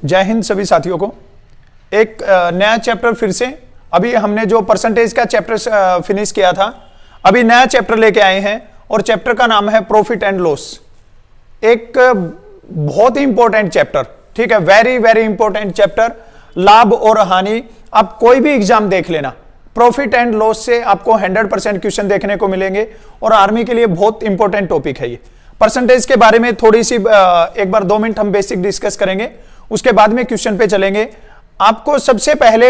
जय हिंद सभी साथियों को। एक नया चैप्टर फिर से, अभी हमने जो परसेंटेज का चैप्टर फिनिश किया था, अभी नया चैप्टर लेके आए हैं और चैप्टर का नाम है प्रॉफिट एंड लॉस। एक बहुत ही इंपॉर्टेंट चैप्टर, ठीक है, वेरी वेरी इंपॉर्टेंट चैप्टर, लाभ और हानि। आप कोई भी एग्जाम देख लेना, प्रॉफिट एंड लॉस से आपको 100% क्वेश्चन देखने को मिलेंगे और आर्मी के लिए बहुत इंपॉर्टेंट टॉपिक है ये। परसेंटेज के बारे में थोड़ी सी एक बार 2 मिनट हम बेसिक डिस्कस करेंगे, उसके बाद में क्वेश्चन पे चलेंगे। आपको सबसे पहले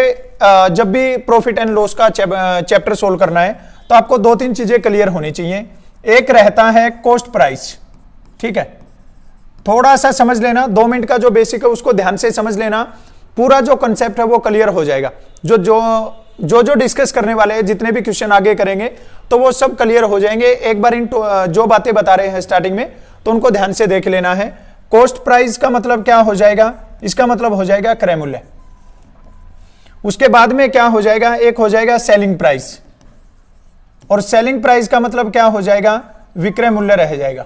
जब भी प्रॉफिट एंड लॉस का चैप्टर सोल्व करना है तो आपको 2-3 चीजें क्लियर होनी चाहिए। एक रहता है कॉस्ट प्राइस, ठीक है, थोड़ा सा समझ लेना, 2 मिनट का जो बेसिक है उसको ध्यान से समझ लेना, पूरा जो कंसेप्ट है वो क्लियर हो जाएगा। जो डिस्कस करने वाले हैं, जितने भी क्वेश्चन आगे करेंगे तो वो सब क्लियर हो जाएंगे। एक बार इन जो बातें बता रहे हैं स्टार्टिंग में तो उनको ध्यान से देख लेना है। कॉस्ट प्राइस का मतलब क्या हो जाएगा? इसका मतलब हो जाएगा क्रय मूल्य। उसके बाद में क्या हो जाएगा? एक हो जाएगा सेलिंग प्राइस, और सेलिंग प्राइस का मतलब क्या हो जाएगा? विक्रय मूल्य रह जाएगा।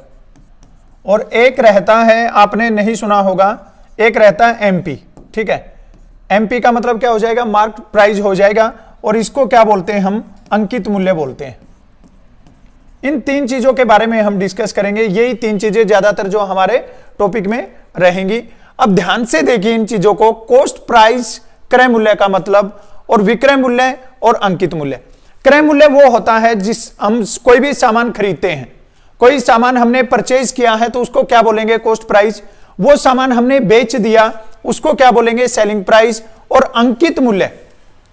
और एक रहता है, आपने नहीं सुना होगा, एक रहता है एमपी, ठीक है। एमपी का मतलब क्या हो जाएगा? मार्क प्राइस हो जाएगा, और इसको क्या बोलते हैं हम? अंकित मूल्य बोलते हैं। इन 3 चीजों के बारे में हम डिस्कस करेंगे। यही 3 चीजें ज्यादातर जो हमारे टॉपिक में रहेंगी। अब ध्यान से देखिए इन चीजों को, कॉस्ट प्राइस क्रय मूल्य का मतलब, और विक्रय मूल्य और अंकित मूल्य। क्रय मूल्य वो होता है जिस हम कोई भी सामान खरीदते हैं, कोई सामान हमने परचेज किया है तो उसको क्या बोलेंगे? Cost price. वो सामान हमने बेच दिया उसको क्या बोलेंगे? Selling price. और अंकित मूल्य,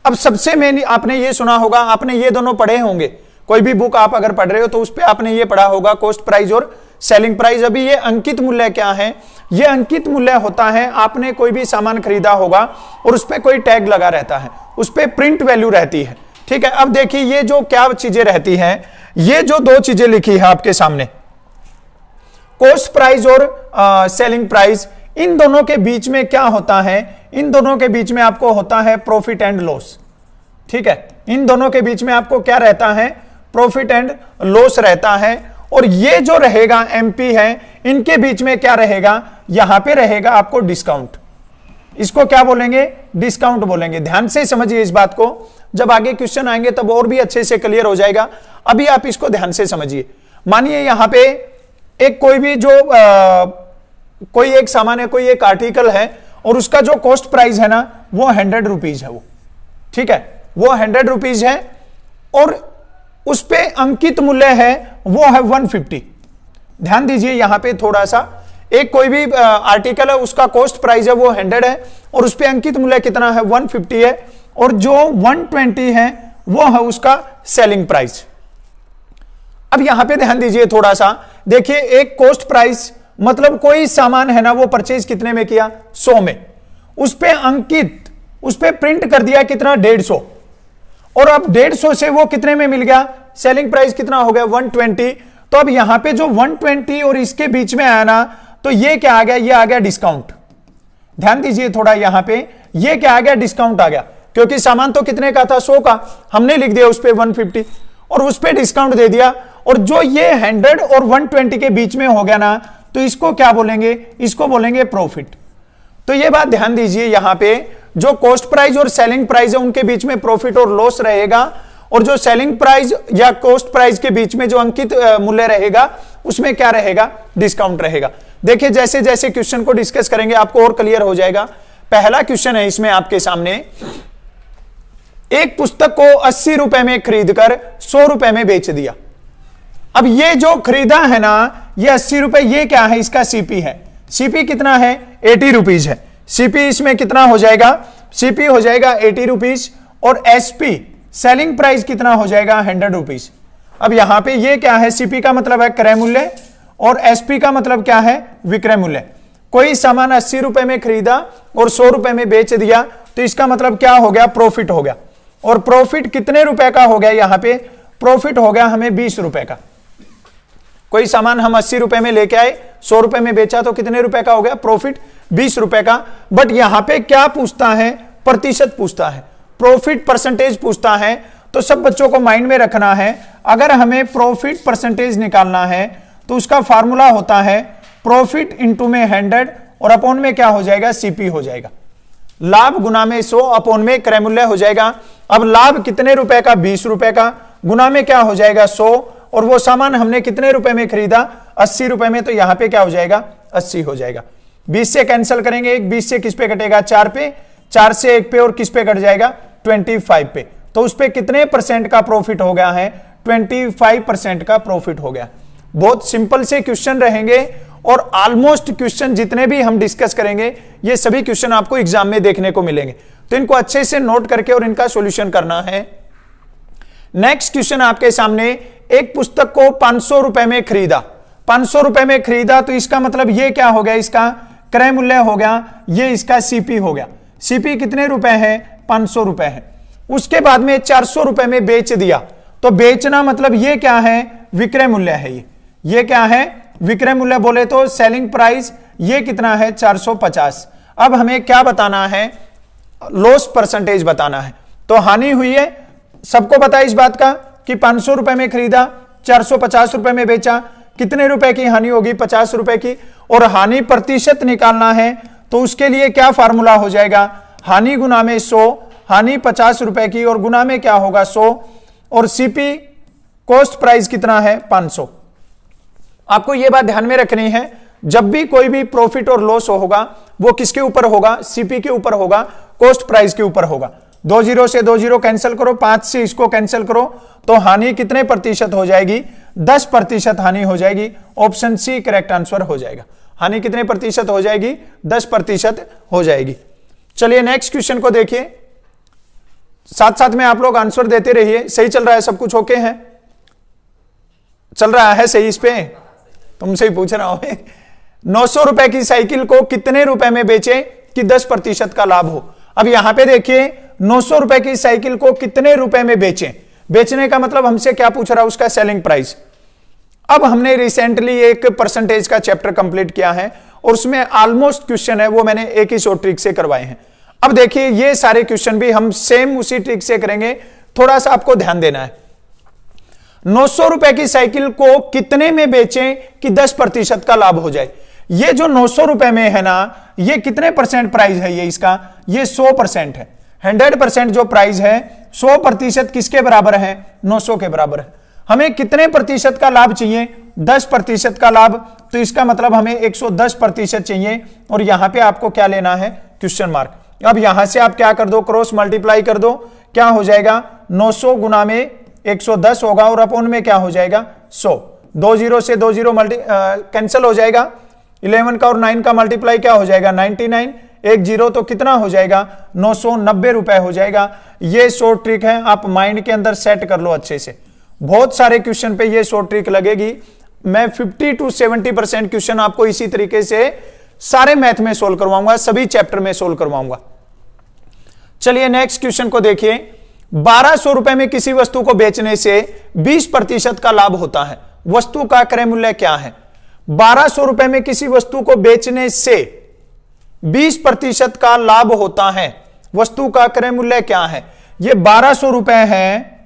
अब सबसे मेन आपने ये सुना होगा, आपने ये दोनों पढ़े होंगे, कोई भी बुक आप अगर पढ़ रहे हो तो उस पे आपने ये पढ़ा होगा, कॉस्ट प्राइस और सेलिंग प्राइस। अभी ये अंकित मूल्य क्या है? ये अंकित मूल्य होता है, आपने कोई भी सामान खरीदा होगा और उस पे कोई टैग लगा रहता है, उस पे प्रिंट वैल्यू रहती है, ठीक है। अब देखिए ये जो क्या चीजें रहती हैं, ये जो 2 चीजें लिखी है आपके सामने, कॉस्ट प्राइस और सेलिंग प्राइस, इन दोनों के बीच में क्या होता है? इन दोनों के बीच में आपको होता है प्रॉफिट एंड लॉस, ठीक है। इन दोनों के बीच में आपको क्या रहता है? प्रॉफिट एंड लॉस रहता है। और ये जो रहेगा एमपी है, इनके बीच में क्या रहेगा? यहां पे रहेगा आपको डिस्काउंट। इसको क्या बोलेंगे? डिस्काउंट बोलेंगे। ध्यान से समझिए इस बात को, जब आगे क्वेश्चन आएंगे तब और भी अच्छे से क्लियर हो जाएगा। अभी आप इसको ध्यान से समझिए। मानिए यहां पे एक कोई भी जो कोई एक सामान है, कोई एक आर्टिकल है, और उसका जो कॉस्ट प्राइस है ना वो 100 रुपीज है, वो ठीक है, वो 100 रुपीज है, और उस पे अंकित मूल्य है वो है 150। ध्यान दीजिए यहां पे थोड़ा सा, एक कोई भी आर्टिकल है उसका कॉस्ट प्राइस है वो 100 है, और उस पे अंकित मूल्य कितना है? 150 है, और जो 120 है वो है उसका सेलिंग प्राइस। अब यहां पे ध्यान दीजिए थोड़ा सा, देखिए एक कॉस्ट प्राइस मतलब कोई सामान है ना वो परचेज कितने में किया? 100 में, उस पे अंकित, उस पे प्रिंट कर दिया कितना? 150, और अब 150 से वो कितने में मिल गया? सेलिंग प्राइस कितना हो गया? 120। तो अब यहां पे जो 120 और इसके बीच में आया ना, तो ये क्या आ गया? ये आ गया डिस्काउंट। ध्यान दीजिए थोड़ा, यहां पे ये क्या आ गया? डिस्काउंट आ गया, क्योंकि सामान तो कितने का था? 100 का, हमने लिख दिया उस पे 150 और उस पे डिस्काउंट दे दिया। और जो ये 100 और 120 के बीच में हो गया ना, तो इसको क्या बोलेंगे? इसको बोलेंगे प्रॉफिट। तो ये बात ध्यान दीजिए, यहां पे जो कॉस्ट प्राइस और सेलिंग प्राइस है उनके बीच में प्रॉफिट और लॉस रहेगा, और जो सेलिंग प्राइस या कॉस्ट प्राइस के बीच में जो अंकित मूल्य रहेगा उसमें क्या रहेगा? डिस्काउंट रहेगा। देखिए जैसे जैसे क्वेश्चन को डिस्कस करेंगे आपको और क्लियर हो जाएगा। पहला क्वेश्चन है इसमें आपके सामने, एक पुस्तक को 80 रुपए में खरीदकर 100 रुपए में बेच दिया। अब ये जो खरीदा है ना, ये 80 रुपए, ये क्या है? इसका सीपी है। सीपी कितना है? 80 रुपीज है। सीपी इसमें कितना हो जाएगा? सीपी हो जाएगा 80 रुपीज, और एसपी सेलिंग प्राइस कितना हो जाएगा? 100 रुपीज। अब यहां पे ये क्या है? सीपी का मतलब है क्रय मूल्य, और एसपी का मतलब क्या है? विक्रय मूल्य। कोई सामान 80 रुपए में खरीदा और 100 रुपए में बेच दिया, तो इसका मतलब क्या हो गया? प्रॉफिट हो गया। और प्रॉफिट कितने रुपए का हो गया? यहां पे प्रॉफिट हो गया हमें 20 रुपए का। कोई सामान हम 80 रुपए में लेके आए, 100 रुपए में बेचा, तो कितने रुपए का हो गया? प्रॉफिट 20 रुपए का। बट यहां पे क्या पूछता है? प्रतिशत पूछता है, प्रॉफिट परसेंटेज पूछता है। तो सब बच्चों को माइंड में रखना है, अगर हमें प्रॉफिट परसेंटेज निकालना है तो उसका फार्मूला होता है प्रॉफिट इंटू में 100 और अपॉन में क्या हो जाएगा, सीपी हो जाएगा। लाभ गुना में 100 अपॉन में क्रय मूल्य हो जाएगा। अब लाभ कितने रुपए का, 20 रुपए का, गुना में क्या हो जाएगा 100, और वो सामान हमने कितने रुपए में खरीदा, 80 रुपए में, तो यहां पे क्या हो जाएगा 80 हो जाएगा। 20 से कैंसिल करेंगे, 20 से किस पे कटेगा, 4 पे, 4 से 1 पे, और किस पे कट जाएगा 25 पे। तो उस पे कितने परसेंट का प्रॉफिट हो गया है, 25% का प्रॉफिट हो गया। बहुत सिंपल से क्वेश्चन रहेंगे और ऑलमोस्ट क्वेश्चन जितने भी हम डिस्कस करेंगे ये सभी क्वेश्चन आपको एग्जाम में देखने को मिलेंगे, तो इनको अच्छे से नोट करके और इनका सॉल्यूशन करना है। नेक्स्ट क्वेश्चन आपके सामने, एक पुस्तक को 500 रुपए में खरीदा, 500 रुपए में खरीदा, तो इसका मतलब ये क्या हो गया, इसका क्रय मूल्य हो गया, ये इसका सीपी हो गया। सीपी कितने रुपए है, 500 रुपए है। उसके बाद में 400 रुपए में बेच दिया, तो बेचना मतलब ये क्या है, विक्रय मूल्य है। ये क्या है, विक्रय मूल्य बोले तो सेलिंग प्राइस, ये कितना है 450। अब हमें क्या बताना है, लॉस परसेंटेज बताना है। तो हानि हुई है, सबको पता है इस बात का कि 500 रुपए में खरीदा, 450 रुपए में बेचा, कितने रुपए की हानि होगी, 50 रुपए की। और हानि प्रतिशत निकालना है, तो उसके लिए क्या फार्मूला हो जाएगा, हानि गुना में 100, हानि 50 रुपए की और गुना में क्या होगा 100, और सीपी कॉस्ट प्राइस कितना है 500। आपको यह बात ध्यान में रखनी है, जब भी कोई भी प्रॉफिट और लॉस होगा वो किसके ऊपर होगा, सीपी के ऊपर होगा, कॉस्ट प्राइस के ऊपर होगा। 2 जीरो से 2 जीरो कैंसिल करो, 5 से इसको कैंसिल करो, तो हानि कितने प्रतिशत हो जाएगी, 10% हानि हो जाएगी। ऑप्शन सी करेक्ट आंसर हो जाएगा। हानि कितने प्रतिशत हो जाएगी, 10% हो जाएगी। चलिए नेक्स्ट क्वेश्चन को देखिए, साथ साथ में आप लोग आंसर देते रहिए। सही चल रहा है, सब कुछ ओके है, चल रहा है सही, इस पे तुमसे ही पूछ रहा हूं। 900 रुपए की साइकिल को कितने रुपए में बेचे कि 10% का लाभ हो। अब यहां पे देखिए 900 रुपए की साइकिल को कितने रुपए में बेचें, बेचने का मतलब हमसे क्या पूछ रहा है, उसका सेलिंग प्राइस। अब हमने रिसेंटली एक परसेंटेज का चैप्टर कंप्लीट किया है और उसमें ऑलमोस्ट क्वेश्चन है वो मैंने एक ही शॉर्ट ट्रिक से करवाए हैं। अब देखिए ये सारे क्वेश्चन भी हम सेम उसी ट्रिक से करेंगे, थोड़ा सा आपको ध्यान देना है। 900 रुपए की साइकिल को कितने में बेचें कि 10% का लाभ हो जाए। ये जो 900 रुपए में है ना, ये कितने परसेंट प्राइस है, ये इसका, ये 100% है। 100% जो प्राइस है, 100% किसके बराबर है, 900 के बराबर है। हमें कितने प्रतिशत का लाभ चाहिए, 10% का लाभ, तो इसका मतलब हमें 110% चाहिए। और यहां पे आपको क्या लेना है, क्वेश्चन मार्क। अब यहां से आप क्या कर दो, क्रॉस मल्टीप्लाई कर दो, क्या हो जाएगा 900 गुना में 110 होगा और अपॉन में क्या हो जाएगा 100। 2 जीरो से 2 जीरो कैंसिल हो जाएगा, 11 का और 9 का मल्टीप्लाई क्या हो जाएगा 99, 1 जीरो तो कितना हो जाएगा 990 रुपए हो जाएगा। ये शॉर्ट ट्रिक है, आप माइंड के अंदर सेट कर लो अच्छे से। बहुत सारे क्वेश्चन पे ये शॉर्ट ट्रिक लगेगी। मैं 50 to 70% क्वेश्चन आपको इसी तरीके से सारे मैथ में सोल्व करवाऊंगा, सभी चैप्टर में सोल्व करवाऊंगा। चलिए नेक्स्ट क्वेश्चन को देखिए। 1200 रुपए में किसी वस्तु को बेचने से 20% का लाभ होता है, वस्तु का क्रय मूल्य क्या है। 1200 रुपए में किसी वस्तु को बेचने से 20% का लाभ होता है, वस्तु का क्रय मूल्य क्या है। ये 1200 रुपए है।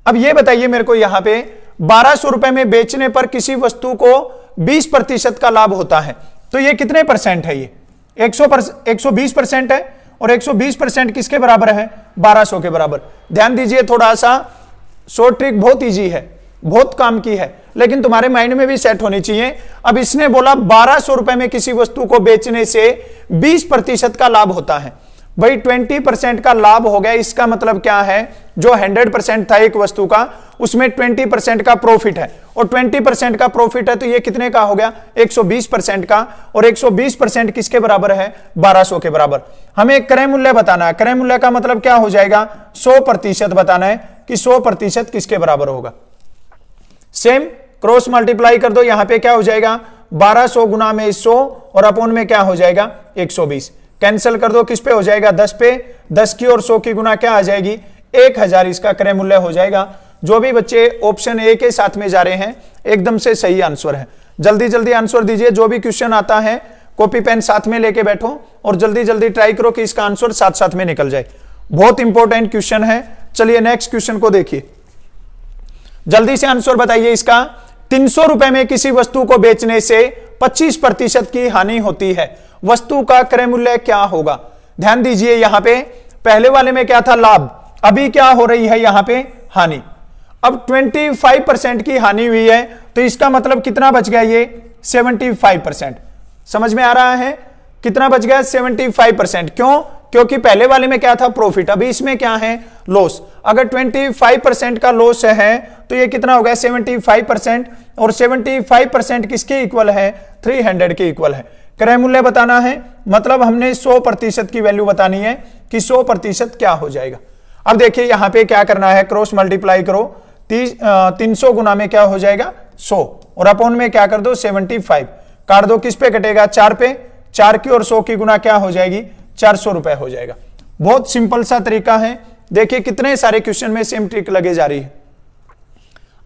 अब ये बताइए मेरे को, यहां पे 1200 रुपए में बेचने पर किसी वस्तु को 20% का लाभ होता है, तो ये कितने परसेंट है, ये 120% है। और 120% किसके बराबर है, 1200 के बराबर। ध्यान दीजिए, थोड़ा सा शॉर्ट ट्रिक बहुत इजी है, बहुत काम की है, लेकिन तुम्हारे माइंड में भी सेट होनी चाहिए। अब इसने बोला 1200 रुपए में किसी वस्तु को बेचने से 20% का लाभ होता है। भाई 20% का लाभ हो गया, इसका मतलब क्या है, जो 100% था एक वस्तु का, उसमें 20% का प्रॉफिट है, और 20% का प्रॉफिट है तो ये कितने का हो गया 120% का। और 120% किसके बराबर है, 1200 के बराबर। हमें क्रय मूल्य बताना है। क्रय मूल्य का मतलब क्या हो जाएगा, 100% बताना है कि 100% किसके बराबर होगा। सेम क्रॉस मल्टीप्लाई कर दो, यहां पे क्या हो जाएगा 1200 गुना में 100 और अपॉन में क्या हो जाएगा 120। कैंसिल कर दो, किस पे हो जाएगा 10 पे, 10 की और 100 की गुना क्या आ जाएगी 1000, इसका क्रय मूल्य हो जाएगा। जो भी बच्चे ऑप्शन ए के साथ में जा रहे हैं एकदम से सही आंसर है। जल्दी जल्दी आंसर दीजिए, जो भी क्वेश्चन आता है कॉपी पेन साथ में लेके बैठो और जल्दी जल्दी ट्राई करो कि इसका आंसर साथ साथ में निकल जाए। बहुत इंपॉर्टेंट क्वेश्चन है। चलिए नेक्स्ट क्वेश्चन को देखिए, जल्दी से आंसर बताइए इसका। 300 रुपए में किसी वस्तु को बेचने से 25% की हानि होती है, वस्तु का क्रय मूल्य क्या होगा? ध्यान दीजिए, यहां पे पहले वाले में क्या था? लाभ। अभी क्या हो रही है? यहां पे हानि। अब 25% की हानि हुई है, तो इसका मतलब कितना बच गया? ये 75%। समझ में आ रहा है? कितना बच गया? 75%। क्यों? क्योंकि पहले वाले में क्या था? प्रॉफिट। अभी इसमें क्या है? लॉस। अगर 25% का लॉस है तो ये कितना हो गया? 75%। और 75% किसके इक्वल है? 300 के इक्वल है। क्रय मूल्य बताना है, मतलब हमने 100% की वैल्यू बतानी है कि 100% क्या हो जाएगा। अब देखिए यहां पे क्या करना है, क्रॉस मल्टीप्लाई करो, 300 गुना में क्या हो जाएगा? 100, और अपॉन में क्या कर दो? 75। काट दो, किस पे कटेगा? 4 पे। 4 की और 100 की गुना क्या हो जाएगी? 400 रुपए हो जाएगा। बहुत सिंपल सा तरीका है। देखिए कितने सारे क्वेश्चन में सेम ट्रिक लगे जा रही है।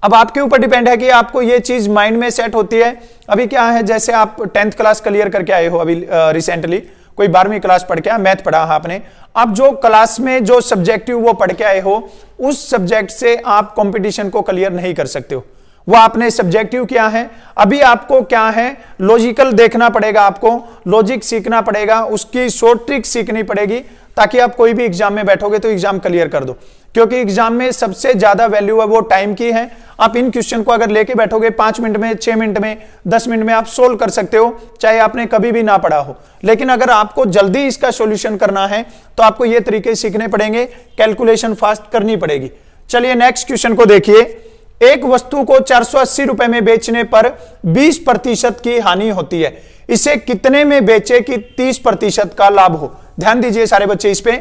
अब आपके ऊपर डिपेंड है कि आपको ये चीज माइंड में सेट होती है। अभी क्या है, जैसे आप 10th क्लास क्लियर करके आए हो अभी रिसेंटली, कोई 12वीं क्लास पढ़ के आया, मैथ पढ़ा आपने। अब जो क्लास में जो सब्जेक्टिव वो पढ़ के आए हो, उस सब्जेक्ट से आप कंपटीशन को क्लियर नहीं कर सकते हो। वो आपने सब्जेक्टिव क्या है, अभी आपको क्या है, लॉजिकल देखना पड़ेगा, आपको लॉजिक सीखना पड़ेगा, उसकी शॉर्ट ट्रिक सीखनी पड़ेगी, ताकि आप कोई भी एग्जाम में बैठोगे तो एग्जाम क्लियर कर दो। क्योंकि एग्जाम में सबसे ज्यादा वैल्यू है वो टाइम की है। आप इन क्वेश्चन को अगर लेके बैठोगे 5 मिनट में, 6 मिनट में, 10 मिनट में आप सोल्व कर सकते हो, चाहे आपने कभी भी ना पढ़ा हो। लेकिन अगर आपको जल्दी इसका सॉल्यूशन करना है तो आपको ये तरीके सीखने पड़ेंगे, कैलकुलेशन फास्ट करनी पड़ेगी। चलिए नेक्स्ट क्वेश्चन को देखिए। एक वस्तु को 480 रुपए में बेचने पर 20% की हानि होती है, इसे कितने में बेचे कि 30% का लाभ हो? ध्यान दीजिए सारे बच्चे इस पे।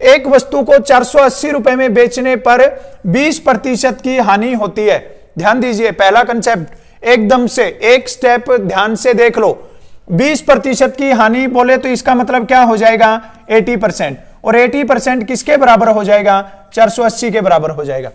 एक वस्तु को 480 रुपए में बेचने पर 20% की हानि होती है। ध्यान दीजिए, पहला कंसेप्ट एकदम से एक स्टेप ध्यान से देख लो। 20% की हानि बोले तो इसका मतलब क्या हो जाएगा? 80%। और 80% किसके बराबर हो जाएगा? 480 के बराबर हो जाएगा।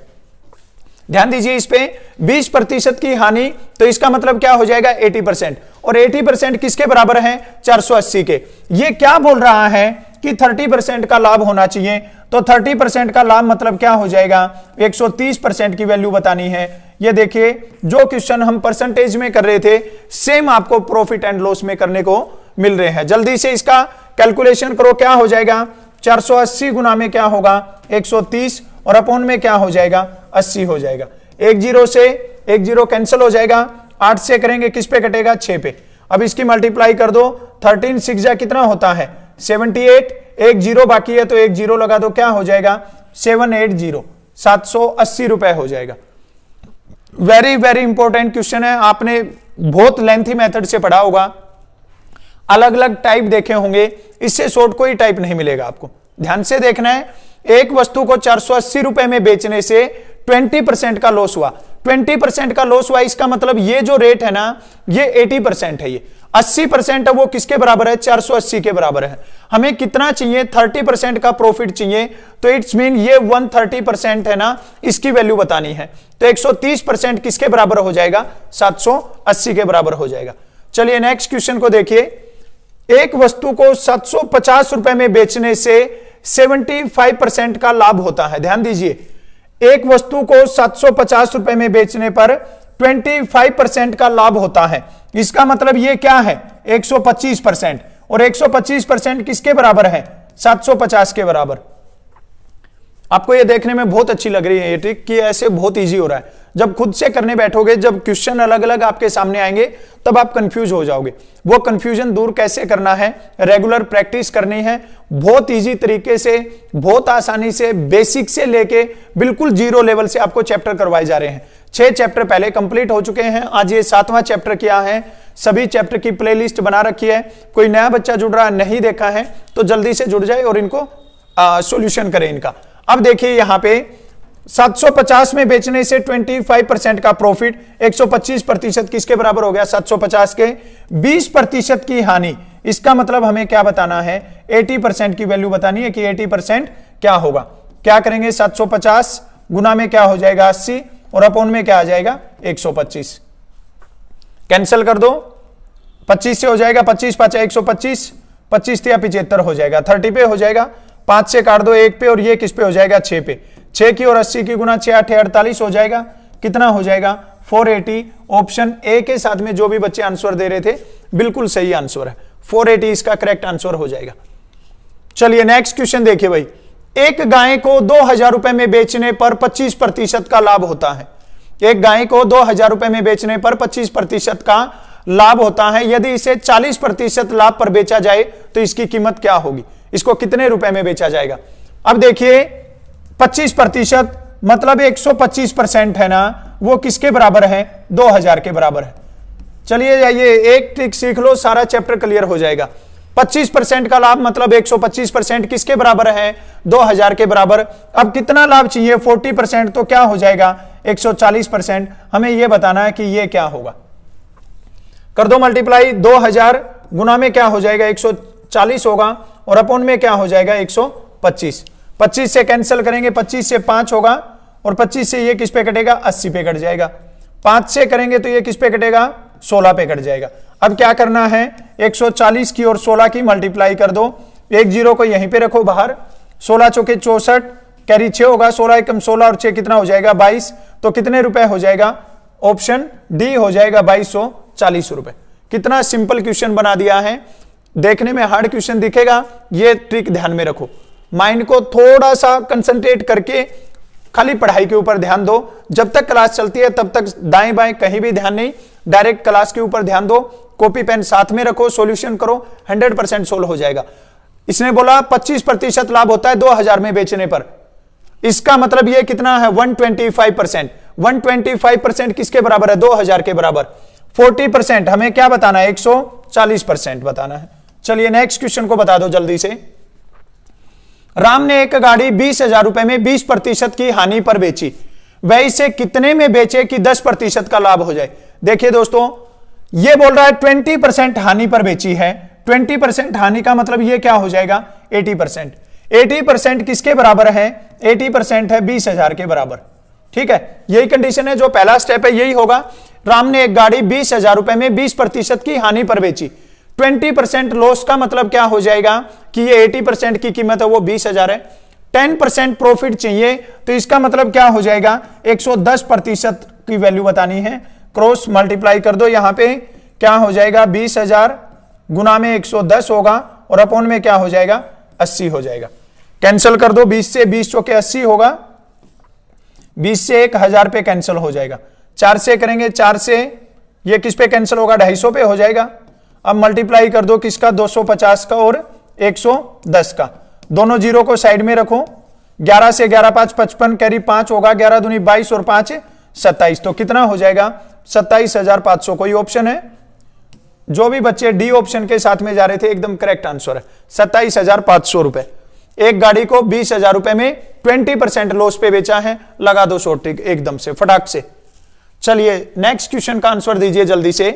ध्यान दीजिए इस पे, 20% की हानि तो इसका मतलब क्या हो जाएगा? 80%। और 80% किसके बराबर है? 480 के। ये क्या बोल रहा है कि 30% का लाभ होना चाहिए, तो 30% का लाभ मतलब क्या हो जाएगा? 130% की वैल्यू बतानी है। ये देखिए जो क्वेश्चन हम परसेंटेज में कर रहे थे, सेम आपको प्रॉफिट एंड लॉस में करने को मिल रहे हैं। जल्दी से इसका कैलकुलेशन करो, क्या हो जाएगा? 480 गुना में क्या होगा? 130, और अपॉन में क्या हो जाएगा? 80 हो जाएगा। 1 0 से 1 0 कैंसिल हो जाएगा। 8 से करेंगे, किस पे कटेगा? 6 पे। अब इसकी मल्टीप्लाई कर दो, 13 6 जा कितना होता है? 78। 1 0 बाकी है तो 1 0 लगा दो, क्या हो जाएगा? 780, 780 रुपए हो जाएगा। वेरी वेरी इंपॉर्टेंट क्वेश्चन है, आपने बहुत लेंथी मेथड से पढ़ा होगा, अलग अलग टाइप देखे होंगे, इससे शॉर्ट कोई टाइप नहीं मिलेगा आपको। ध्यान से देखना है। एक वस्तु को 480 रुपए में बेचने से 20% का लॉस हुआ। 20% का लॉस हुआ, इसका मतलब ये जो रेट है ना, ये 80% है। ये 80% है, वो किसके बराबर है? 480 के बराबर है। हमें कितना चाहिए? 30% का प्रॉफिट चाहिए, तो इट्स मीन ये 130% है ना, इसकी वैल्यू बतानी है। तो 130% किसके बराबर हो जाएगा? 780 के बराबर हो जाएगा। चलिए नेक्स्ट क्वेश्चन को देखिए। एक वस्तु को 750 रुपए में बेचने से 75% का लाभ होता है। ध्यान दीजिए, एक वस्तु को 750 रुपए में बेचने पर 25% का लाभ होता है। इसका मतलब ये क्या है? 125%। और 125% किसके बराबर है? 750 के बराबर। आपको ये देखने में बहुत अच्छी लग रही है ये ट्रिक कि ऐसे बहुत इजी हो रहा है। जब खुद से करने बैठोगे, जब क्वेश्चन अलग अलग आपके सामने आएंगे, तब आप कंफ्यूज हो जाओगे। वो कंफ्यूजन दूर कैसे करना है? रेगुलर प्रैक्टिस करनी है, बहुत इजी तरीके से, बहुत आसानी से, बेसिक से लेके बिल्कुल जीरो लेवल से आपको चैप्टर करवाए जा रहे हैं। 6 चैप्टर पहले कंप्लीट हो चुके हैं, आज ये 7वां चैप्टर किया है। सभी चैप्टर की प्लेलिस्ट बना रखी है। कोई नया बच्चा जुड़ रहा है, नहीं देखा है तो जल्दी से जुड़ जाए और इनको सॉल्यूशन करें इनका। अब देखिए यहां पे 750 में बेचने से 25% का प्रॉफिट, 125% किसके बराबर हो गया? 750 के। 20% की हानि, इसका मतलब हमें क्या बताना है? 80% की वैल्यू बतानी है कि 80% क्या होगा। क्या करेंगे? 750 गुना में क्या हो जाएगा? 80, और अपॉन में क्या आ जाएगा? 125। कैंसिल कर दो, 25 से हो जाएगा, 25 5 125, 25 3 75 हो जाएगा, 30 पे हो जाएगा। 5 से काट दो 1 पे, और ये किस पे हो जाएगा? 6 पे। 6 की और 80 की गुना 6 8 48 हो जाएगा। कितना हो जाएगा? 480। ऑप्शन ए के साथ में जो भी बच्चे आंसर दे रहे थे बिल्कुल सही आंसर है, 480 इसका करेक्ट आंसर हो जाएगा। चलिए नेक्स्ट क्वेश्चन देखिए भाई, एक गाय को 2000 रुपए में बेचने पर 25% का लाभ होता है। एक गाय को 2000 रुपए में बेचने पर 25% का लाभ होता है। यदि इसे 40% लाभ पर बेचा जाए तो इसकी कीमत क्या होगी? इसको कितने रुपए में बेचा जाएगा? अब देखिए 25% मतलब 125% है ना, वो किसके बराबर है? 2000 के बराबर है। चलिए जाइए एक ट्रिक सीख लो, सारा चैप्टर क्लियर हो जाएगा। 25% का लाभ मतलब 125% किसके बराबर है? 2000 के बराबर। अब कितना लाभ चाहिए? 40%, तो क्या हो जाएगा? 140%। हमें यह बताना है कि यह क्या होगा। कर दो मल्टीप्लाई, 2000 गुना में क्या हो जाएगा? 140 होगा, और अपॉन में क्या हो जाएगा? 125। 25 से कैंसिल करेंगे, 25 से 5 होगा, और 25 से ये किस पे कटेगा? 80 पे कट जाएगा। 5 से करेंगे तो ये किस पे कटेगा? 16 पे कट जाएगा। अब क्या करना है? 140 की और 16 की मल्टीप्लाई कर दो। एक जीरो को यहीं पे रखो बाहर। 16 चौके 64, कैरी 6 होगा। 16 एकम 16 और 6 कितना हो जाएगा? 22। तो कितने रुपए हो जाएगा? ऑप्शन डी हो जाएगा 2240 रुपए। कितना सिंपल क्वेश्चन बना दिया है। देखने में हार्ड क्वेश्चन दिखेगा, ये ट्रिक ध्यान में रखो। माइंड को थोड़ा सा कंसंट्रेट करके खाली पढ़ाई के ऊपर ध्यान दो। जब तक क्लास चलती है तब तक दाएं बाएं कहीं भी ध्यान नहीं, डायरेक्ट क्लास के ऊपर ध्यान दो। कॉपी पेन साथ में रखो, सॉल्यूशन करो, 100% सोल्व हो जाएगा। इसने बोला 25% लाभ होता है 2000 में बेचने पर। इसका मतलब ये कितना है? 125%। 125% किसके बराबर है? 2000 के बराबर। 40% हमें क्या बताना है? 140% बताना है। चलिए नेक्स्ट क्वेश्चन को बता दो जल्दी से। राम ने एक गाड़ी 20,000 रुपए में 20% की हानि पर बेची। वह इसे कितने में बेचे कि 10% का लाभ हो जाए? देखिए दोस्तों, यह बोल रहा है 20% हानि पर बेची है। 20% हानि का मतलब यह क्या हो जाएगा? 80%। 80% किसके बराबर है? 80% है 20,000 के बराबर। ठीक है, यही कंडीशन है, जो पहला स्टेप है यही होगा। राम ने एक गाड़ी 20,000 रुपए में 20% की हानि पर बेची। 20% लॉस का मतलब क्या हो जाएगा कि ये 80% की कीमत है वो 20,000 है। 10% प्रॉफिट चाहिए तो इसका मतलब क्या हो जाएगा? 110% की वैल्यू बतानी है। क्रॉस मल्टीप्लाई कर दो, यहां पे क्या हो जाएगा? 20,000 गुना में 110 होगा, और अपॉन में क्या हो जाएगा? 80 हो जाएगा। कैंसिल कर दो, 20 से 20 चौके 80 होगा। 20 से 1000 पे कैंसिल हो जाएगा। 4 से करेंगे, 4 से ये किस पे कैंसिल होगा? 250 पे हो जाएगा। अब मल्टीप्लाई कर दो किसका? 250 का और 110 का। दोनों जीरो को साइड में रखो। 11 से 11 5 55, कैरी 5 होगा। 11 दूनी 22 और 5 27। तो कितना हो जाएगा? 27,500। कोई ऑप्शन है? जो भी बच्चे डी ऑप्शन के साथ में जा रहे थे एकदम करेक्ट आंसर है, 27,500 रुपए। एक गाड़ी को 20,000 रुपए में 20% लॉस पे बेचा है। लगा दो शॉर्ट ट्रिक एकदम से फटाक से। चलिए नेक्स्ट क्वेश्चन का आंसर दीजिए जल्दी से।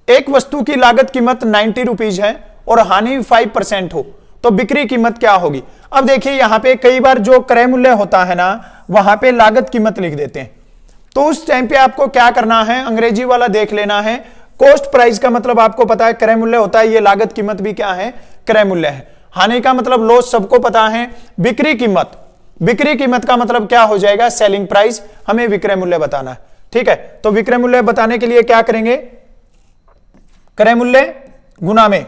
एक वस्तु की लागत कीमत 90 रुपीज है और हानि 5% हो तो बिक्री कीमत क्या होगी? अब देखिए यहां पे कई बार जो क्रय मूल्य होता है ना, वहां पे लागत कीमत लिख देते हैं। तो उस टाइम पे आपको क्या करना है? अंग्रेजी वाला देख लेना है। कॉस्ट प्राइस का मतलब आपको पता है क्रय मूल्य होता है, ये लागत कीमत भी क्या है? क्रय मूल्य है। हानि का मतलब लॉस सबको पता है। बिक्री कीमत का मतलब क्या हो जाएगा? Selling price. हमें विक्रय मूल्य बताना है। ठीक है, तो विक्रय मूल्य बताने के लिए क्या करेंगे? क्रय मूल्य गुना में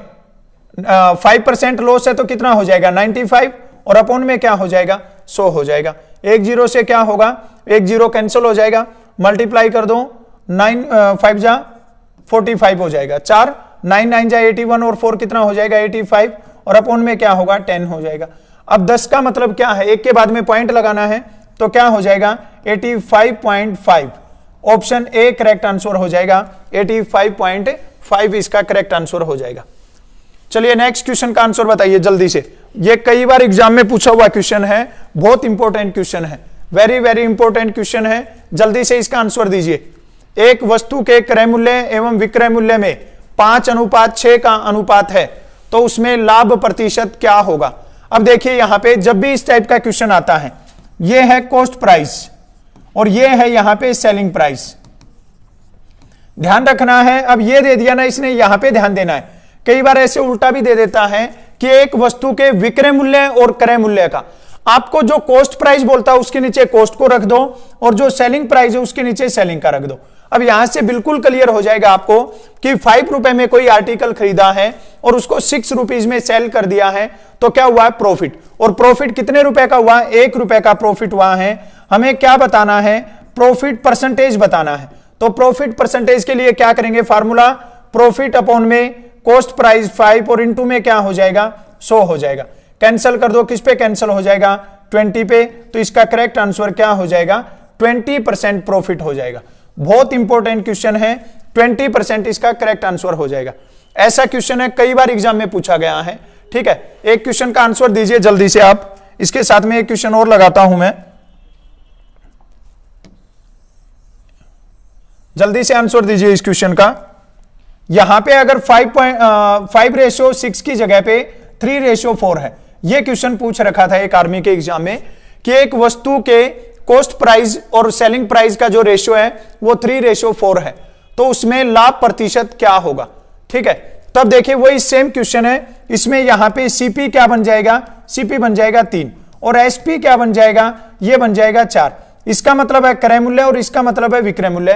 5% लॉस है तो कितना हो जाएगा? 95, और अपॉन में क्या हो जाएगा? 100 हो जाएगा। एक जीरो से क्या होगा? एक जीरो कैंसिल हो जाएगा। मल्टीप्लाई कर दो, 9 5 जा 45 हो जाएगा। 4 9 9 जा 81 और 4 कितना हो जाएगा? 85, और अपॉन में क्या होगा? 10 हो जाएगा। अब 10 का मतलब क्या है? एक के बाद में पॉइंट लगाना है, तो क्या हो जाएगा? 85.5। ऑप्शन ए करेक्ट आंसर हो जाएगा। 85.5 इसका करेक्ट आंसर हो जाएगा। चलिए नेक्स्ट क्वेश्चन का आंसर बताइए जल्दी से। ये कई बार एग्जाम में पूछा हुआ क्वेश्चन है, बहुत इंपॉर्टेंट क्वेश्चन है, वेरी वेरी इंपॉर्टेंट क्वेश्चन है। जल्दी से इसका आंसर दीजिए। एक वस्तु के क्रय मूल्य एवं विक्रय मूल्य में 5:6 का अनुपात है तो उसमें लाभ प्रतिशत क्या होगा? अब देखिए यहां पे जब भी इस टाइप का क्वेश्चन आता है, यह है कॉस्ट प्राइस और यह है यहां पे सेलिंग प्राइस। ध्यान रखना है। अब यह दे दिया ना इसने, यहां पे ध्यान देना है। कई बार ऐसे उल्टा भी दे देता है कि एक वस्तु के विक्रय मूल्य और क्रय मूल्य का आपको जो कॉस्ट प्राइस बोलता है उसके नीचे कॉस्ट को रख दो और जो सेलिंग प्राइस है उसके नीचे सेलिंग का रख दो। अब यहां से बिल्कुल क्लियर हो जाएगा आपको कि 5 रुपए में कोई आर्टिकल खरीदा है और उसको 6 रुपीज में सेल कर दिया है तो क्या हुआ है, प्रॉफिट। और प्रॉफिट कितने रुपए का हुआ, 1 रुपए का प्रॉफिट हुआ है। हमें क्या बताना है, प्रॉफिट परसेंटेज बताना है। तो प्रॉफिट परसेंटेज के लिए क्या करेंगे, फार्मूला प्रॉफिट अपॉन में कॉस्ट प्राइस 5 और इनटू में क्या हो जाएगा, 100 हो जाएगा। कैंसिल कर दो, किस पे कैंसिल हो जाएगा, 20 पे। तो इसका करेक्ट आंसर क्या हो जाएगा, 20% प्रॉफिट हो जाएगा। बहुत इंपॉर्टेंट क्वेश्चन है, 20% इसका करेक्ट आंसर हो जाएगा। ऐसा क्वेश्चन है, कई बार एग्जाम में पूछा गया है। ठीक है, एक क्वेश्चन का आंसर दीजिए जल्दी से आप। इसके साथ में एक क्वेश्चन और लगाता हूं मैं, जल्दी से आंसर दीजिए इस क्वेश्चन का। यहां पे अगर 5:6 की जगह पे 3:4 है, यह क्वेश्चन पूछ रखा था एक आर्मी के एग्जाम में कि एक वस्तु के कॉस्ट प्राइस और सेलिंग प्राइस का जो रेशियो है वो 3:4 है, तो उसमें लाभ प्रतिशत क्या होगा। ठीक है, तब देखिए वही सेम क्वेश्चन है। इसमें यहां पे सीपी क्या बन जाएगा, सीपी बन जाएगा 3 और एसपी क्या बन जाएगा, ये बन जाएगा 4। इसका मतलब है क्रय मूल्य और इसका मतलब है विक्रय मूल्य।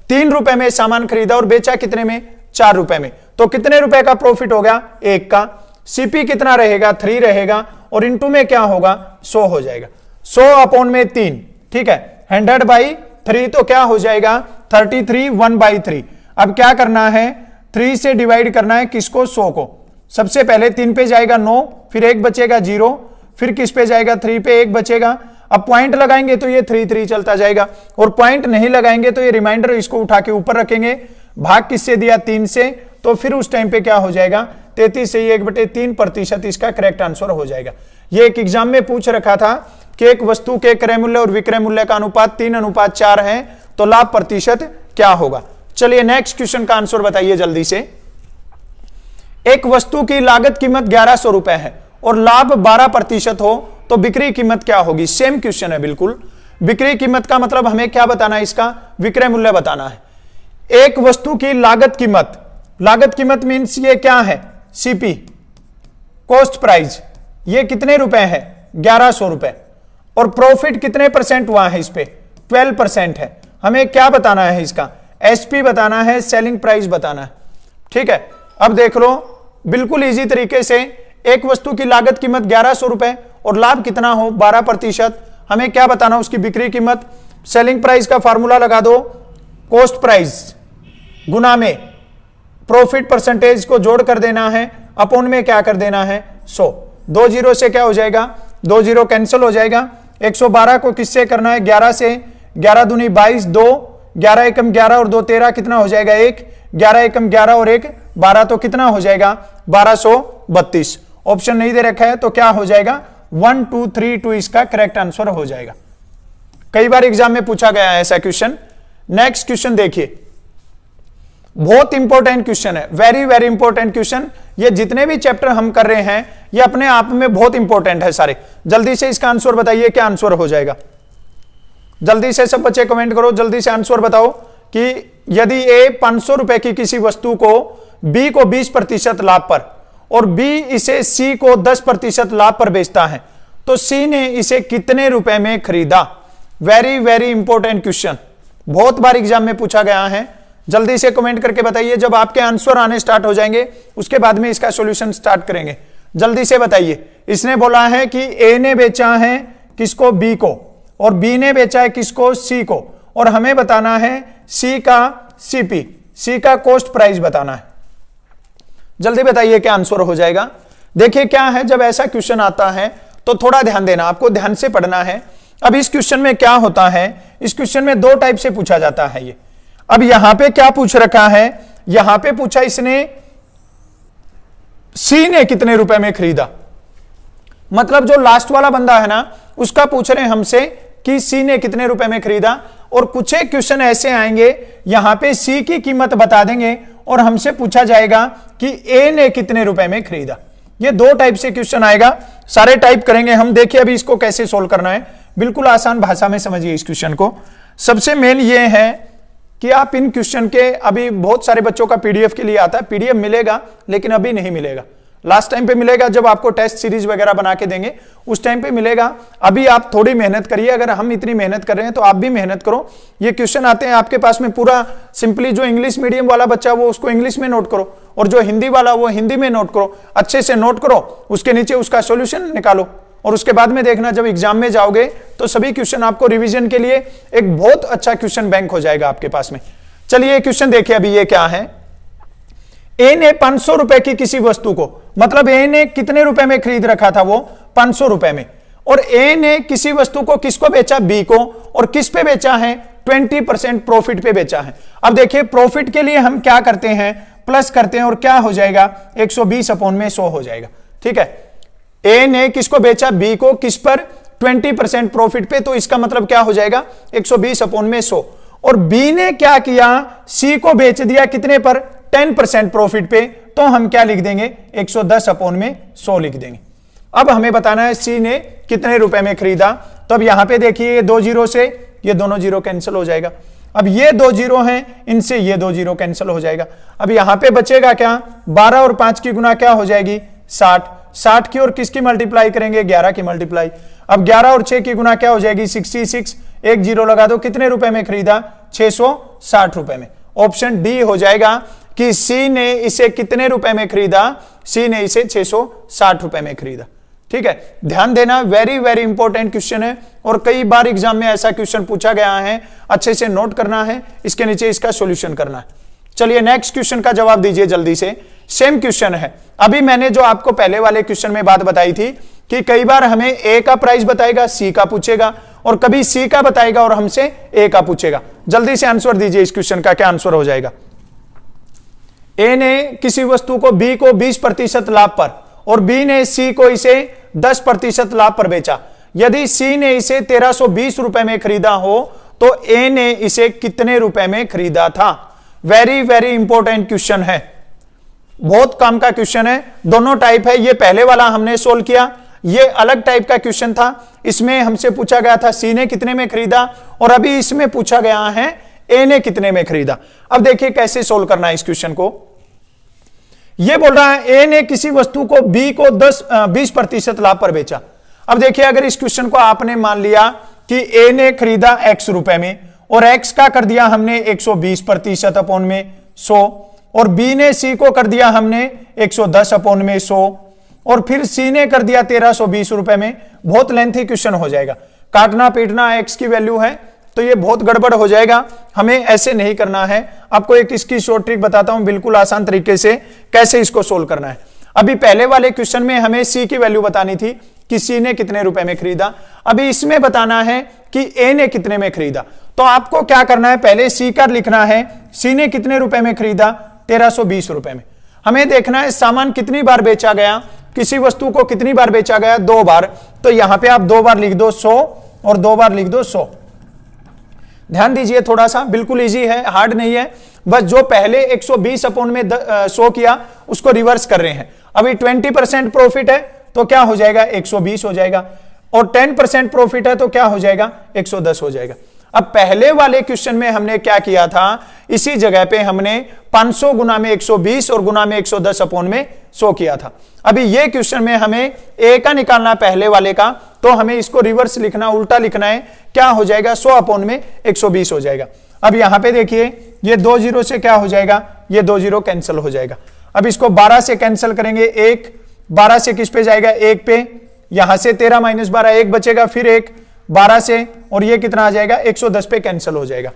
3 रुपए में सामान खरीदा और बेचा कितने में, 4 रुपए में, तो कितने रुपए का प्रॉफिट हो गया, 1 का। सीपी कितना रहेगा, 3 रहेगा और इनटू में क्या होगा, 100 हो जाएगा। 100 अपॉन में 3, ठीक है, 100/3 तो क्या हो जाएगा, 33, 1/3। अब क्या करना है, 3 से डिवाइड करना है किसको, 100 को। सबसे पहले 3 पे जाएगा 9, फिर 1 बचेगा 0, फिर किस पे जाएगा, 3 पे 1 बचेगा। अब पॉइंट लगाएंगे तो ये 3 चलता जाएगा और पॉइंट नहीं लगाएंगे तो ये रिमाइंडर इसको उठा के ऊपर रखेंगे। भाग किससे दिया, 3 से, तो फिर उस टाइम पे क्या हो जाएगा, 33 से 1/3% इसका करेक्ट आंसर हो जाएगा। ये एक एग्जाम में पूछ रखा था कि एक वस्तु के क्रय मूल्य और विक्रय मूल्य का अनुपात 3:4 है, तो लाभ प्रतिशत क्या होगा। चलिए नेक्स्ट क्वेश्चन का आंसर बताइए जल्दी से। एक वस्तु की लागत कीमत 1100 रुपए है और लाभ 12% हो तो बिक्री कीमत क्या होगी। सेम क्वेश्चन है बिल्कुल। बिक्री कीमत का मतलब हमें क्या बताना है, इसका विक्रय मूल्य बताना है। एक वस्तु की लागत कीमत मींस ये क्या है, सीपी, कॉस्ट प्राइस, ये कितने रुपए है, 1100 रुपए। और प्रॉफिट कितने परसेंट हुआ है, इस पे 12% है। हमें क्या बताना है, इसका एसपी बताना है, सेलिंग प्राइस बताना है। ठीक है, अब देख लो बिल्कुल इजी तरीके से, एक वस्तु की लागत कीमत 1100 रुपए और लाभ कितना हो, 12%। हमें क्या बताना, उसकी बिक्री कीमत। सेलिंग प्राइस का फार्मूला लगा दो, कॉस्ट प्राइस गुना में प्रॉफिट परसेंटेज को जोड़ कर देना है, अपॉन में क्या कर देना है, 100। 2 0 से क्या हो जाएगा, 2 0 कैंसिल हो जाएगा। 112 को किससे करना है, 11 से। 11 दूनी 22, 2, 11 एकम 11 और 2 13, कितना हो जाएगा, 1। 11 एकम 11 और 1 12, तो कितना हो जाएगा, 1232। ऑप्शन नहीं दे रखा है तो क्या हो जाएगा, 1 2 3 2 इसका करेक्ट आंसर हो जाएगा। कई बार एग्जाम में पूछा गया है ऐसा क्वेश्चन। नेक्स्ट क्वेश्चन देखिए, बहुत इंपॉर्टेंट क्वेश्चन है, वेरी वेरी इंपॉर्टेंट क्वेश्चन। ये जितने भी चैप्टर हम कर रहे हैं ये अपने आप में बहुत इंपॉर्टेंट है सारे। जल्दी से इसका आंसर बताइए, क्या आंसर हो जाएगा। जल्दी से सब बच्चे कमेंट करो, जल्दी से आंसर बताओ कि यदि ए 500 रुपए की किसी वस्तु को बी को 20% लाभ पर और बी इसे सी को 10% लाभ पर बेचता है तो सी ने इसे कितने रुपए में खरीदा। वेरी वेरी इंपॉर्टेंट क्वेश्चन, बहुत बार एग्जाम में पूछा गया है। जल्दी से कमेंट करके बताइए, जब आपके आंसर आने स्टार्ट हो जाएंगे उसके बाद में इसका सॉल्यूशन स्टार्ट करेंगे। जल्दी से बताइए। इसने बोला है कि ए ने बेचा है किसको, बी को, और बी ने बेचा है किसको, सी को, और हमें बताना है सी का सीपी, सी का कॉस्ट प्राइस बताना है। जल्दी बताइए क्या आंसर हो जाएगा। देखिए क्या है, जब ऐसा क्वेश्चन आता है तो थोड़ा ध्यान देना, आपको ध्यान से पढ़ना है। अब इस क्वेश्चन में क्या होता है, इस क्वेश्चन में 2 टाइप से पूछा जाता है ये। अब यहां पे क्या पूछ रखा है, यहां पे पूछा इसने सी ने कितने रुपए में खरीदा, मतलब जो लास्ट वाला बंदा है ना उसका पूछ रहे हैं हमसे कि सी ने कितने रुपए में खरीदा। और कुछ एक क्वेश्चन ऐसे आएंगे यहां पे सी की कीमत बता देंगे और हमसे पूछा जाएगा कि ए ने कितने रुपए में खरीदा। ये 2 टाइप से क्वेश्चन आएगा, सारे टाइप करेंगे हम। देखिए अभी इसको कैसे सोल्व करना है, बिल्कुल आसान भाषा में समझिए इस क्वेश्चन को। सबसे मेन ये है कि आप इन क्वेश्चन के, अभी बहुत सारे बच्चों का पीडीएफ के लिए आता है, पीडीएफ मिलेगा लेकिन अभी नहीं मिलेगा, लास्ट टाइम पे मिलेगा जब आपको टेस्ट सीरीज वगैरह बना के देंगे, उस टाइम पे मिलेगा। अभी आप थोड़ी मेहनत करिए, अगर हम इतनी मेहनत कर रहे हैं तो आप भी मेहनत करो। ये क्वेश्चन आते हैं आपके पास में पूरा सिंपली, जो इंग्लिश मीडियम वाला बच्चा वो उसको इंग्लिश में नोट करो, और जो हिंदी वाला वो हिंदी में नोट करो, अच्छे से नोट करो, उसके नीचे उसका सोल्यूशन निकालो, और उसके बाद में देखना जब एग्जाम में जाओगे तो सभी क्वेश्चन आपको रिवीजन के लिए एक बहुत अच्छा क्वेश्चन बैंक हो जाएगा आपके पास में। चलिए क्वेश्चन देखिए, अभी ये क्या है। ए ने 500 रुपए की किसी वस्तु को, मतलब ए ने कितने रुपए में खरीद रखा था, वो 500 रुपए में, और ए ने किसी वस्तु को किसको बेचा, बी को, और किस पे बेचा है, 20% प्रॉफिट पे बेचा है। अब देखिए प्रॉफिट के लिए हम क्या करते हैं, प्लस करते हैं, और क्या हो जाएगा, 120 अपॉन में 100 हो जाएगा। ठीक है, ए ने किसको बेचा, बी को, किस पर, 20% प्रॉफिट पे, तो इसका मतलब क्या हो जाएगा, 120 अपॉन में 100। और बी ने क्या किया, सी को बेच दिया कितने पर, 10% प्रॉफिट पे, तो हम क्या लिख देंगे, 110 अपॉन में 100 लिख देंगे। अब हमें बताना है सी ने कितने रुपए में खरीदा, तो अब यहां पे देखिए 2 जीरो से ये दोनों जीरो कैंसिल हो जाएगा। अब ये 2 जीरो हैं, इनसे ये 2 जीरो कैंसिल हो जाएगा। अब यहां पे बचेगा क्या, 12 और 5 की गुना क्या हो जाएगी, 60। 60 की और किसकी मल्टीप्लाई करेंगे, 11 की मल्टीप्लाई। अब 11 और 6 की गुना क्या हो जाएगी, 66। एक जीरो लगा दो, कितने रुपए में खरीदा, 660 रुपए में। ऑप्शन डी हो जाएगा कि सी ने इसे कितने रुपए में खरीदा, सी ने इसे 660 रुपए में खरीदा। ठीक है, ध्यान देना, वेरी वेरी इंपॉर्टेंट क्वेश्चन है, और कई बार एग्जाम में ऐसा क्वेश्चन पूछा गया है, अच्छे से नोट करना है, इसके नीचे इसका सॉल्यूशन करना है। चलिए नेक्स्ट क्वेश्चन का जवाब दीजिए जल्दी से। सेम क्वेश्चन है, अभी मैंने जो आपको पहले वाले क्वेश्चन में बात बताई थी कि कई बार हमें ए का प्राइस बताएगा, सी का पूछेगा, और कभी सी का बताएगा और हमसे ए का पूछेगा। जल्दी से आंसर दीजिए इस क्वेश्चन का, क्या आंसर हो जाएगा। ए ने किसी वस्तु को बी को 20% लाभ पर, और बी ने सी को इसे 10% लाभ पर बेचा। यदि सी ने इसे 1320 रुपए में खरीदा हो तो ए ने इसे कितने रुपए में खरीदा था। वेरी वेरी इंपॉर्टेंट क्वेश्चन है, बहुत काम का क्वेश्चन है। दोनों टाइप है, ये पहले वाला हमने सोल्व किया, ये अलग टाइप का क्वेश्चन था। इसमें हमसे पूछा गया था सी ने कितने में खरीदा, और अभी इसमें पूछा गया है ए ने कितने में खरीदा। अब देखिए कैसे सोल्व करना है इस क्वेश्चन को। यह बोल रहा है ए ने किसी वस्तु को बी को 20% लाभ पर बेचा। अब देखिए अगर इस क्वेश्चन को आपने मान लिया कि ए ने खरीदा x रुपए में, और x का कर दिया हमने 120% अपॉन में 100, और बी ने सी को कर दिया हमने 110 अपॉन में 100, और फिर सी ने कर दिया 1320 रुपए में। बहुत लेंथी क्वेश्चन हो जाएगा, काटना पीटना, x की वैल्यू है तो ये बहुत गड़बड़ हो जाएगा, हमें ऐसे नहीं करना है। आपको एक इसकी शॉर्ट ट्रिक बताता हूं बिल्कुल आसान तरीके से कैसे इसको सोल्व करना है। अभी पहले वाले क्वेश्चन में हमें सी की वैल्यू बतानी थी कि सी ने कितने रुपए में खरीदा, अभी इसमें बताना है कि ए ने कितने में खरीदा। तो आपको क्या करना है, पहले सी का लिखना है, सी ने कितने रुपए में खरीदा, 1320 रुपए में। हमें देखना है सामान कितनी बार बेचा गया, किसी वस्तु को कितनी बार बेचा गया, 2 बार। तो यहां पे आप 2 बार लिख दो 100 और 2 बार लिख दो 100। ध्यान दीजिए, थोड़ा सा बिल्कुल इजी है, हार्ड नहीं है, बस जो पहले 120 अपॉन में 100 किया उसको रिवर्स कर रहे हैं। अभी 20% प्रॉफिट है तो क्या हो जाएगा, 120 हो जाएगा, और 10% प्रॉफिट है तो क्या हो जाएगा, 110 हो जाएगा। अब पहले वाले क्वेश्चन में हमने क्या किया था, इसी जगह पे हमने 500 गुना में 120 और गुना में 110 अपॉन में 100 किया था। अभी ये क्वेश्चन में हमें ए का निकालना पहले वाले का, तो हमें इसको रिवर्स लिखना, उल्टा लिखना है। क्या हो जाएगा, 100 अपॉन में 120 हो जाएगा। अब यहां पे देखिए ये 2 जीरो से क्या हो जाएगा, ये 2 जीरो कैंसिल हो जाएगा। अब इसको 12 से कैंसिल करेंगे, 1 12 से किस पे जाएगा, 1 पे, यहां से 13 माइनस 12 1 बचेगा, फिर 1 12 से, और ये कितना आ जाएगा, 110 पे कैंसिल हो जाएगा।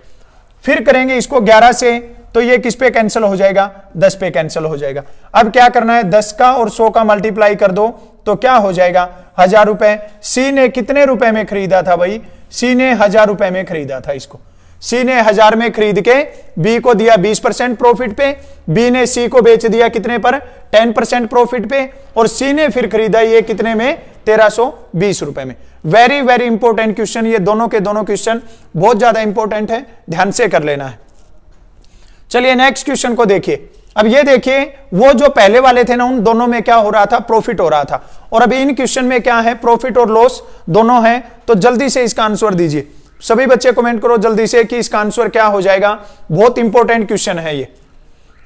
फिर करेंगे इसको 11 से, तो ये किस पे कैंसिल हो जाएगा, 10 पे कैंसिल हो जाएगा। अब क्या करना है, 10 का और 100 का मल्टीप्लाई कर दो तो क्या हो जाएगा, 1000 रुपए। सी ने कितने रुपए में खरीदा था भाई, सी ने 1000 रुपए में खरीदा था इसको। सी ने 1000 में खरीद के बी को दिया 20% प्रॉफिट पे, बी ने सी को बेच दिया कितने पर, 10% प्रॉफिट पे, और सी ने फिर खरीदा ये कितने में, 1320 रुपए में। वेरी वेरी इंपॉर्टेंट क्वेश्चन, ये दोनों के दोनों क्वेश्चन बहुत ज्यादा इंपॉर्टेंट है, ध्यान से कर लेना है। चलिए नेक्स्ट क्वेश्चन को देखिए। अब ये देखिए वो जो पहले वाले थे ना, उन दोनों में क्या हो रहा था, प्रॉफिट हो रहा था, और अभी इन क्वेश्चन में क्या है, प्रॉफिट और लॉस दोनों है। तो जल्दी से इसका आंसर दीजिए, सभी बच्चे कमेंट करो जल्दी से कि इसका आंसर क्या हो जाएगा। बहुत इंपॉर्टेंट क्वेश्चन है ये।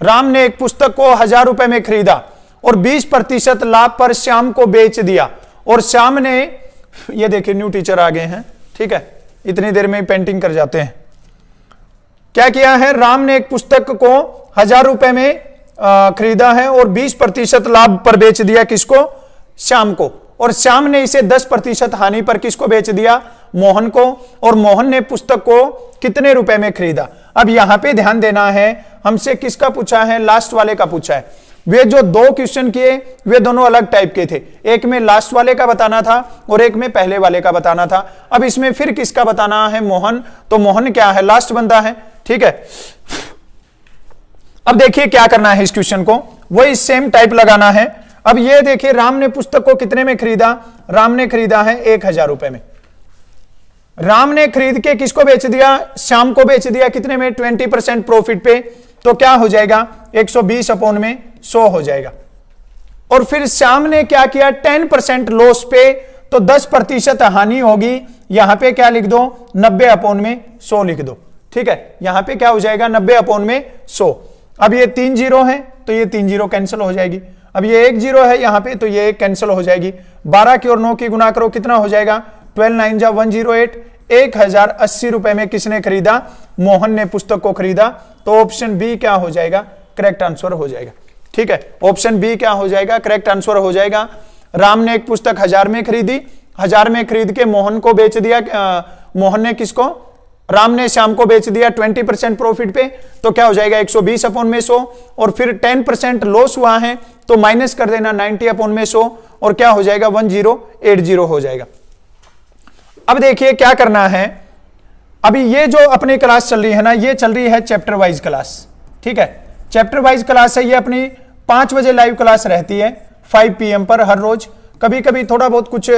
राम ने एक पुस्तक को 1000 रुपए में खरीदा और 20% लाभ पर श्याम को बेच दिया। और श्याम ने, ये देखिए न्यू टीचर आ गए हैं, ठीक है, इतनी देर में पेंटिंग कर जाते हैं। क्या किया है, राम ने एक पुस्तक को 1000 रुपए में खरीदा है और 20% लाभ पर बेच दिया, किसको, श्याम को। और श्याम ने इसे 10% हानि पर किसको बेच दिया, मोहन को। और मोहन ने पुस्तक को कितने रुपए में खरीदा। अब यहां पे ध्यान देना है, हमसे किसका पूछा है, लास्ट वाले का पूछा है। वे जो 2 क्वेश्चन किए वे दोनों अलग टाइप के थे, एक में लास्ट वाले का बताना था और एक में पहले वाले का बताना था। अब इसमें फिर किसका बताना है, मोहन, तो मोहन क्या है, लास्ट बंदा है, ठीक है। अब देखिए क्या करना है, इस क्वेश्चन को वही सेम टाइप लगाना है। अब ये देखिए, राम ने पुस्तक को कितने में खरीदा, राम ने खरीदा है 1000 रुपए में। राम ने खरीद के किसको बेच दिया, श्याम को बेच दिया, कितने में, 20% प्रॉफिट पे। तो क्या हो जाएगा, 120/100 हो जाएगा। और फिर श्याम ने क्या किया, 10% लॉस पे, तो 10% हानि होगी। यहां पे क्या लिख दो, 90/100 लिख दो, ठीक है। यहां पे क्या हो जाएगा, 90/100। अब ये 3 0 है तो ये 3 0 कैंसिल हो जाएगी। अब ये 1 0 है यहां पे, तो ये 1 कैंसिल हो जाएगी। 12 की और 9 की गुना करो, कितना हो जाएगा, 12 9 जा 108। 1080 रुपए में किसने खरीदा, मोहन ने पुस्तक को खरीदा। तो ऑप्शन बी क्या हो जाएगा, करेक्ट आंसर हो जाएगा, ठीक है। ऑप्शन बी क्या हो जाएगा, करेक्ट आंसर हो जाएगा। राम ने एक पुस्तक 1000 में खरीदी, 1000 में खरीद के मोहन को बेच दिया। मोहन ने किसको, राम ने श्याम को बेच दिया 20% प्रॉफिट पे, तो क्या हो जाएगा 120/100। और फिर 10% लॉस हुआ है तो माइनस कर देना 90/100 और क्या हो जाएगा 1080 हो जाएगा। अब देखिए क्या करना है, अभी ये जो अपनी क्लास चल रही है ना, ये चल रही है चैप्टर वाइज क्लास, ठीक है। चैप्टर वाइज क्लास है, ये अपनी 5 बजे लाइव क्लास रहती है 5 PM पर हर रोज। कभी कभी थोड़ा बहुत कुछ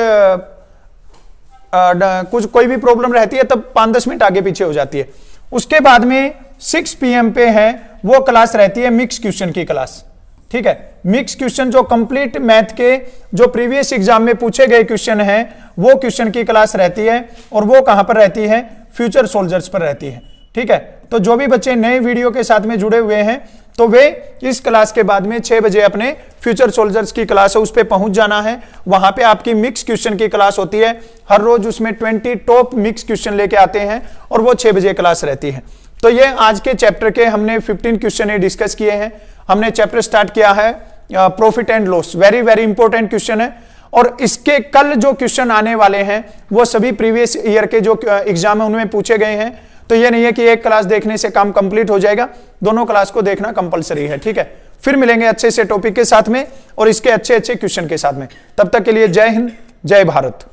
कोई भी प्रॉब्लम रहती है तब 5-10 मिनट आगे पीछे हो जाती है। उसके बाद में 6 PM पे है वो क्लास रहती है मिक्स क्वेश्चन की क्लास, ठीक है। मिक्स क्वेश्चन जो कंप्लीट मैथ के जो प्रीवियस एग्जाम में पूछे गए क्वेश्चन हैं वो क्वेश्चन की क्लास रहती है। और वो कहां पर रहती है, फ्यूचर सोल्जर्स पर रहती है, ठीक है। तो जो भी बच्चे नए वीडियो के साथ में जुड़े हुए हैं तो वे इस क्लास के बाद में 6 बजे अपने फ्यूचर सोल्जर्स की क्लास है उस पर पहुंच जाना है। वहां पे आपकी मिक्स क्वेश्चन की क्लास होती है हर रोज, उसमें 20 टॉप मिक्स क्वेश्चन लेके आते हैं और वो 6 बजे क्लास रहती है। तो ये आज के चैप्टर के हमने 15 क्वेश्चन डिस्कस किए हैं। हमने चैप्टर स्टार्ट किया है profit and loss, very very important question है। और इसके कल जो क्वेश्चन आने वाले हैं वो सभी प्रीवियस ईयर के जो एग्जाम है उनमें पूछे गए हैं। तो ये नहीं है कि एक क्लास देखने से काम कंप्लीट हो जाएगा, दोनों क्लास को देखना कंपलसरी है, ठीक है। फिर मिलेंगे अच्छे से टॉपिक के साथ में और इसके अच्छे अच्छे क्वेश्चन के साथ में। तब तक के लिए जय हिंद, जय भारत।